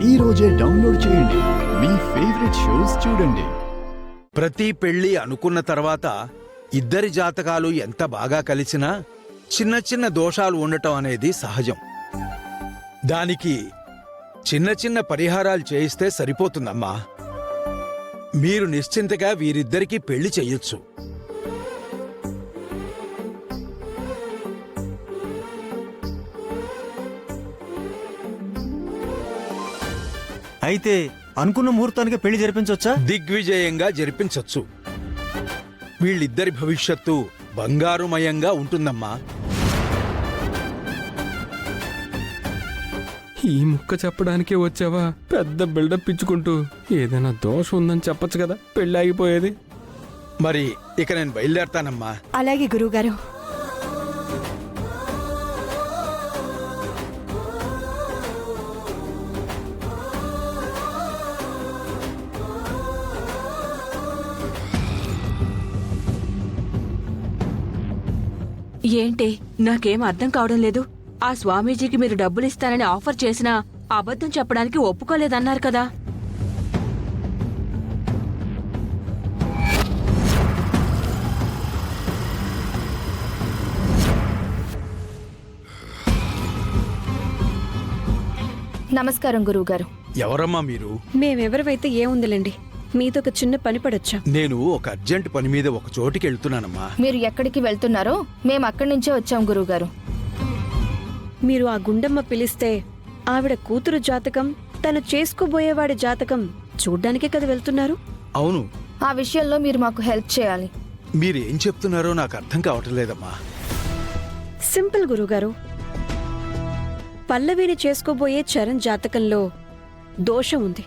ఈ రోజే డౌన్లోడ్ చేయండి. మీ ఫేవరెట్ షోస్ చూడండి. ప్రతి పెళ్లి అనుకున్న తర్వాత ఇద్దరి జాతకాలు ఎంత బాగా కలిసినా చిన్న చిన్న దోషాలు ఉండటం అనేది సహజం. దానికి చిన్న చిన్న పరిహారాలు చేయిస్తే సరిపోతుందమ్మా. మీరు నిశ్చింతగా వీరిద్దరికీ పెళ్లి చెయ్యొచ్చు. అయితే అనుకున్న ముహూర్తానికి పెళ్లి జరిపించవచ్చా? దిగ్విజయంగా జరిపించొచ్చు. వీళ్ళిద్దరి భవిష్యత్తు బంగారుమయంగా ఉంటుందమ్మా. ఈ ముక్క చెప్పడానికే వచ్చావా? పెద్ద బిల్డప్ ఇచ్చుకుంటూ ఏదైనా దోషం ఉందని చెప్పొచ్చు కదా, పెళ్ళి ఆగిపోయేది. మరి ఇక నేను బయలుదేరతానమ్మా. అలాగే గురువుగారు. ఏంటి, నాకేం అర్థం కావడం లేదు. ఆ స్వామీజీకి మీరు డబ్బులిస్తానని ఆఫర్ చేసినా అబద్ధం చెప్పడానికి ఒప్పుకోలేదన్నారు కదా. నమస్కారం గురువుగారు. ఎవరమ్మా మీరు? మేమెవరివైతే ఏముందిలేండి, మీతో ఒక చిన్న పని పడొచ్చా? నేను ఒక అర్జెంట్ పని మీద ఒక చోటికి వెళ్తున్నానమ్మా. మీరు ఎక్కడికి వెళ్తున్నారో మేము అక్కడి నుంచే వచ్చాం గురువుగారు. మీరు ఆ గుండమ్మ పిలిస్తే ఆవిడ కూతురు జాతకం, తను చేసుకోబోయేవాడి జాతకం చూడ్డానికే కదా వెళ్తున్నారు? అవును. ఆ విషయంలో మీరు మాకు హెల్ప్ చేయాలి. మీరేం చెప్తున్నారో నాకు అర్థం కావట్లేదమ్మా. సింపుల్ గురువుగారు. పల్లవిని చేసుకోబోయే చరణ్ జాతకంలో దోషం ఉంది.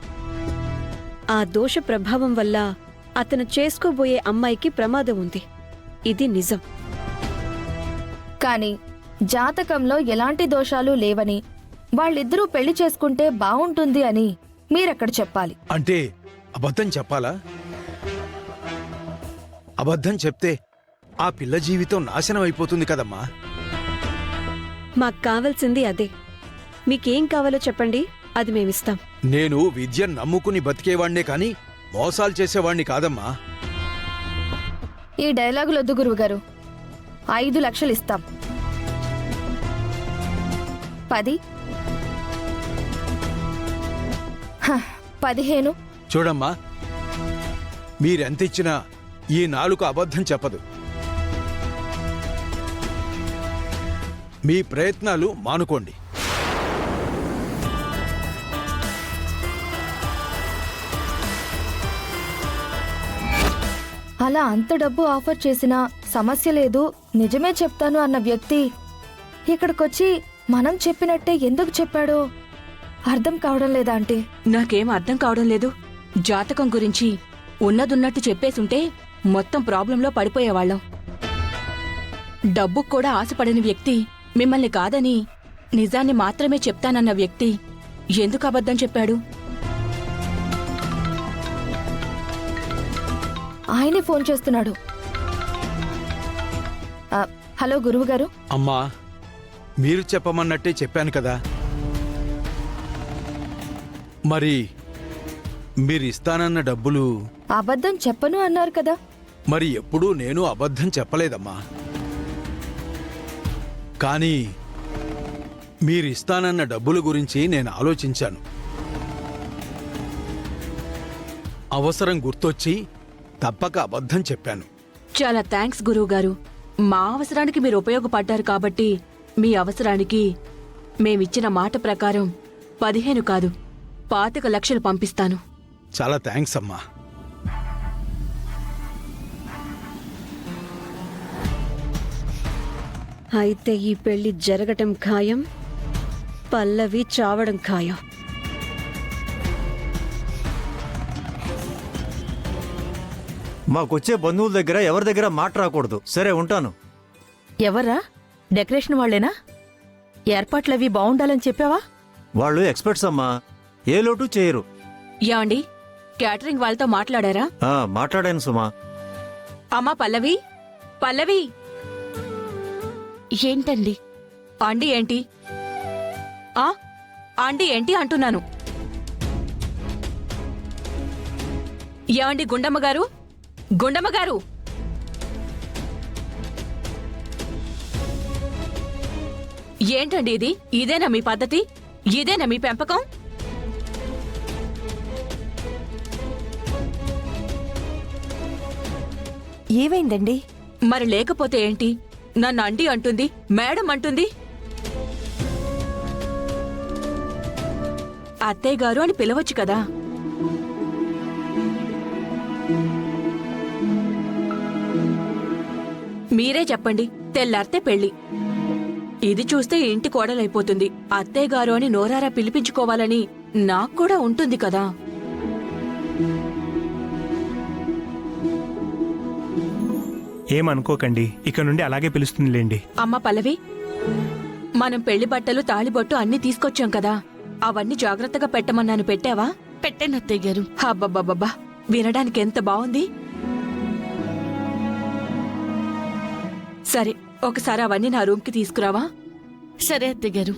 ఆ దోష ప్రభావం వల్ల అతను చేసుకోబోయే అమ్మాయికి ప్రమాదం ఉంది. ఇది నిజం. కానీ జాతకంలో ఎలాంటి దోషాలు లేవని, వాళ్ళిద్దరూ పెళ్లి చేసుకుంటే బావుంటుంది అని మీరక్కడ చెప్పాలి. అంటే అబద్ధం చెప్పాలా? అబద్ధం చెప్తే ఆ పిల్ల జీవితం నాశనం అయిపోతుంది కదమ్మా. మాకు కావాల్సింది అదే. మీకేం కావాలో చెప్పండి, అది మేమిస్తాం. నేను విద్యను నమ్ముకుని బతికేవాణ్ణే కాని మోసాలు చేసేవాణ్ణి కాదమ్మా. ఈ డైలాగులొద్దు గురువుగారు. 5 లక్షలు ఇస్తాం. 10, 15. చూడమ్మా, మీరెంతిచ్చినా ఈ నాలుక అబద్ధం చెప్పదు. మీ ప్రయత్నాలు మానుకోండి. అలా అంత డబ్బు ఆఫర్ చేసినా సమస్య లేదు, నిజమే చెప్తాను అన్న వ్యక్తి ఇక్కడికొచ్చి మనం చెప్పినట్టే ఎందుకు చెప్పాడో అర్థం కావడం లేదా అంటే? నాకేం అర్థం కావడం లేదు. జాతకం గురించి ఉన్నదున్నట్టు చెప్పేసుంటే మొత్తం ప్రాబ్లంలో పడిపోయేవాళ్ళం. డబ్బుకు కూడా ఆశపడని వ్యక్తి మిమ్మల్ని కాదని నిజాన్ని మాత్రమే చెప్తానన్న వ్యక్తి ఎందుకు అబద్ధం చెప్పాడు? ఆయనే ఫోన్ చేస్తున్నాడు. హలో గురువుగారు. అమ్మా, మీరు చెప్పమన్నట్టే చెప్పాను కదా. మరి మీరిస్తానన్న డబ్బులు? అబద్ధం చెప్పను అన్నారు కదా. మరి ఎప్పుడూ నేను అబద్ధం చెప్పలేదమ్మా. కానీ మీరిస్తానన్న డబ్బుల గురించి నేను ఆలోచించాను. అవసరం గుర్తొచ్చి తప్పక అబద్ధం చెప్పాను. చాలా థ్యాంక్స్ గురువుగారు. మా అవసరానికి మీరు ఉపయోగపడ్డారు కాబట్టి మీ అవసరానికి మేమిచ్చిన మాట ప్రకారం 15 కాదు 25 లక్షలు పంపిస్తాను. చాలా థ్యాంక్స్ అమ్మా. అయితే ఈ పెళ్లి జరగటం ఖాయం, పల్లవి చావడం ఖాయం. మాకొచ్చే బంధువుల దగ్గర ఎవరి దగ్గర మాట రాకూడదు. సరే, ఉంటాను. ఎవరా? డెకరేషన్ వాళ్లేనా? ఏర్పాట్లవి బావుండాలని చెప్పావా? వాళ్ళు ఎక్స్పర్ట్స్ అమ్మా, ఏ లోటు చేయరు. యాండి, క్యాటరింగ్ వాళ్ళతో మాట్లాడారా? మాట్లాడాను సుమా. అమ్మా పల్లవి, పల్లవి. ఏంటండి? ఆంటీ ఏంటి? ఆంటీ ఏంటి అంటున్నాను. ఏమండి గుండమ్మ గారు, గుండమ్మ గారు, ఏంటండి ఇది? ఇదేనా మీ పద్ధతి? ఇదేనా మీ పెంపకం? ఏమైందండి? మరి లేకపోతే ఏంటి? నన్ను అండి అంటుంది, మేడం అంటుంది. అత్తయ్య గారు అని పిలవచ్చు కదా. మీరే చెప్పండి, తెల్లారితే పెళ్లి. ఇది చూస్తే ఇంటి కోడలైపోతుంది. అత్తయ్య గారు అని నోరారా పిలిపించుకోవాలని నాకు కూడా ఉంటుంది కదా. ఏమనుకోకండి, ఇక నుండి అలాగే పిలుస్తుందిలేండి. అమ్మ పల్లవి, మనం పెళ్లి బట్టలు, తాళిబొట్టు అన్నీ తీసుకొచ్చాం కదా, అవన్నీ జాగ్రత్తగా పెట్టమన్నాను. పెట్టావా? పెట్టాను అత్తయ్య గారు. అబ్బబ్బబ్బబ్బా, వినడానికి ఎంత బాగుంది. సరే, ఒకసారి అవన్నీ నా రూమ్కి తీసుకురావా? సరే అత్తయ్య గారు.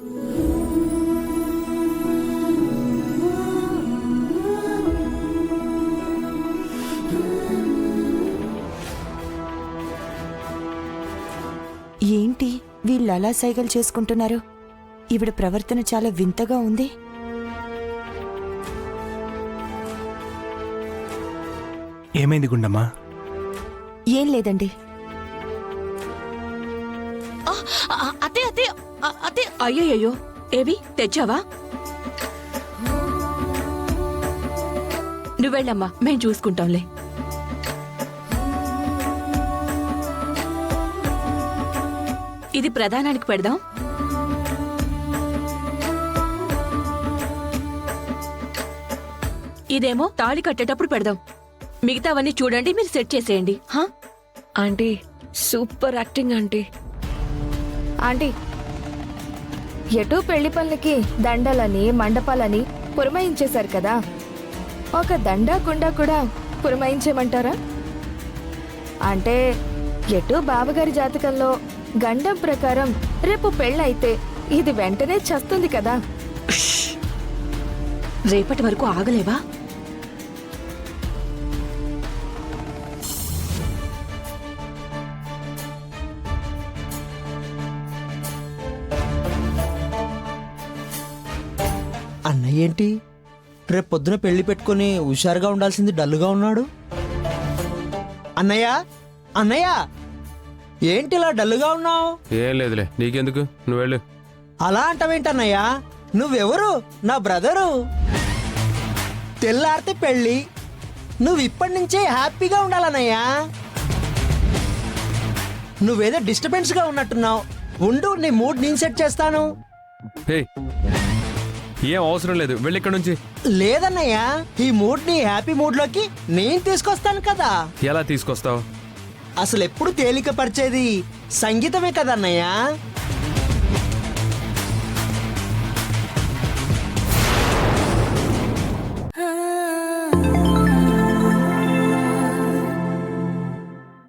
ఏంటి వీళ్ళు అలా సైగలు చేసుకుంటున్నారు? ఈవిడ ప్రవర్తన చాలా వింతగా ఉంది. ఏమైంది గుండమ్మా? ఏం లేదండి. అత్తయ్య అత్తయ్య అత్తయ్య. అయ్యయ్యో, ఏవి తెచ్చావా? నువ్వెళ్ళమ్మా, మేం చూసుకుంటాంలే. ఇది ప్రధానానికి పెడదాం. ఇదేమో తాళి కట్టేటప్పుడు పెడదాం. మిగతావన్నీ చూడండి, మీరు సెట్ చేసేయండి. హా? Aunty, super acting aunty. Aunty, ఎటు పెళ్లి పనులకి దండలని మండపాలని పురమాయించేశారు కదా, ఒక దండా కుండ కూడా పురమాయించేయమంటారా? అంటే ఎటు బావగారి జాతకంలో గండం ప్రకారం రేపు పెళ్ళైతే ఇది వెంటనే చస్తుంది కదా. రేపటి వరకు ఆగలేవా? అన్నయ్య ఏంటి రేపు పొద్దున పెళ్లి పెట్టుకుని హుషారుగా ఉండాల్సింది డల్లుగా ఉన్నాడు? అన్నయ్య, అన్నయ్య, ఏంటి ఇలా డల్లుగా ఉన్నావు? ఏం లేదులే, నీకెందుకు, నువ్వు వెళ్ళు. అలా అంటావేంటన్నయ్య? నువ్వెవరు? నా బ్రదరు. తెల్లారితే పెళ్ళి, నువ్వు ఇప్పటి నుంచే హ్యాపీగా ఉండాలన్నయ్యా. నువ్వేదో డిస్టర్బెన్స్ గా ఉన్నట్టున్నావు. ఉండు, నీ మూడ్ నేను సెట్ చేస్తాను. హే, ఏం అవసరం లేదు, వెళ్ళి ఇక్కడ నుంచి. లేదన్నయ్య, ఈ మూడ్ ని హ్యాపీ మూడ్ లోకి నేను తీసుకొస్తాను కదా. ఎలా తీసుకొస్తావు? అసలు ఎప్పుడు తేలిక పరిచేది సంగీతమే కదన్నయ్యా.